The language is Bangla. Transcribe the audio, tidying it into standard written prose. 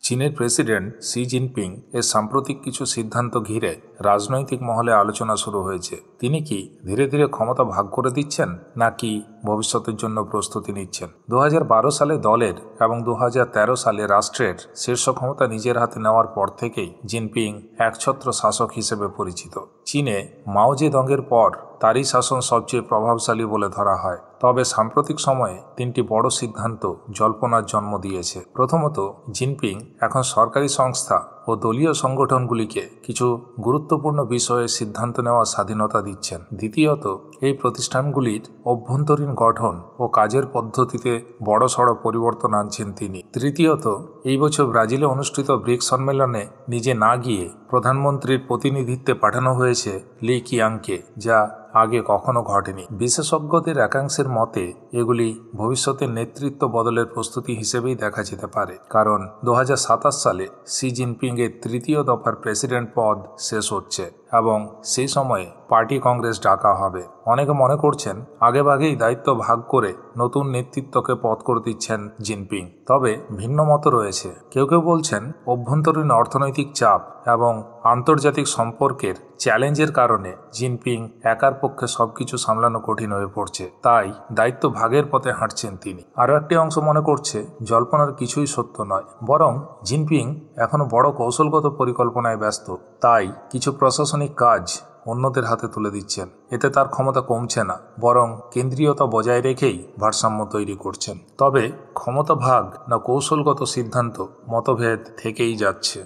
চীনের প্রেসিডেন্ট শি জিনপিং এর সাম্প্রতিক কিছু সিদ্ধান্ত ঘিরে রাজনৈতিক মহলে আলোচনা শুরু হয়েছে। তিনি কি ধীরে ধীরে ক্ষমতা ভাগ করে দিচ্ছেন, নাকি ভবিষ্যতের জন্য প্রস্তুতি নিচ্ছেন? 2012 সালে দলের এবং 2013 সালে রাষ্ট্রের শীর্ষ ক্ষমতা নিজের হাতে নেওয়ার পর থেকেই জিনপিং একছত্র শাসক হিসেবে পরিচিত। চীনে মাও জেদংয়ের পর তারই শাসন সবচেয়ে প্রভাবশালী বলে ধরা হয়। তবে সাম্প্রতিক সময়ে তিনটি বড় সিদ্ধান্ত জল্পনার জন্ম দিয়েছে। প্রথমত, জিনপিং এখন সরকারি সংস্থা ও দলীয় সংগঠনগুলিকে কিছু গুরুত্বপূর্ণ বিষয়ে সিদ্ধান্ত নেওয়ার স্বাধীনতা দিচ্ছেন। দ্বিতীয়ত, এই প্রতিষ্ঠানগুলির অভ্যন্তরীণ গঠন ও কাজের পদ্ধতিতে বড়সড় পরিবর্তন আনছেন তিনি। তৃতীয়ত, এই বছর ব্রাজিলে অনুষ্ঠিত ব্রিক্স সম্মেলনে নিজে না গিয়ে প্রধানমন্ত্রীর প্রতিনিধিত্বে পাঠানো হয়েছে লি কিয়াংকে, যা আগে কখনো ঘটেনি। বিশেষজ্ঞদের একাংশের মতে এগুলি ভবিষ্যতের নেতৃত্ব বদলের প্রস্তুতি হিসেবেই দেখা যেতে পারে, কারণ 2027 সালে শি জিনপিং এর তৃতীয় দফার প্রেসিডেন্ট পদ শেষ হচ্ছে এবং সেই সময়ে পার্টি কংগ্রেস ডাকা হবে। অনেকে মনে করছেন আগেভাগেই দায়িত্ব ভাগ করে নতুন নেতৃত্বকে পথ করে দিচ্ছেন জিনপিং। তবে ভিন্ন মত রয়েছে। কেউ কেউ বলছেন অভ্যন্তরীণ অর্থনৈতিক চাপ এবং আন্তর্জাতিক সম্পর্কের চ্যালেঞ্জের কারণে জিনপিং একার পক্ষে সবকিছু সামলানো কঠিন হয়ে পড়ছে, তাই দায়িত্ব ভাগের পথে হাঁটছেন তিনি। আরও একটি অংশ মনে করছে জল্পনার কিছুই সত্য নয়, বরং জিনপিং এখনো বড় কৌশলগত পরিকল্পনায় ব্যস্ত, তাই কিছু প্রশাসনিক কাজ অন্যদের হাতে তুলে দিচ্ছেন। এতে তার ক্ষমতা কমছে না, বরং কেন্দ্রীয়তা বজায় রেখেই ভারসাম্য তৈরি করছেন। তবে ক্ষমতা ভাগ না কৌশলগত সিদ্ধান্ত, মতভেদ থেকেই যাচ্ছে।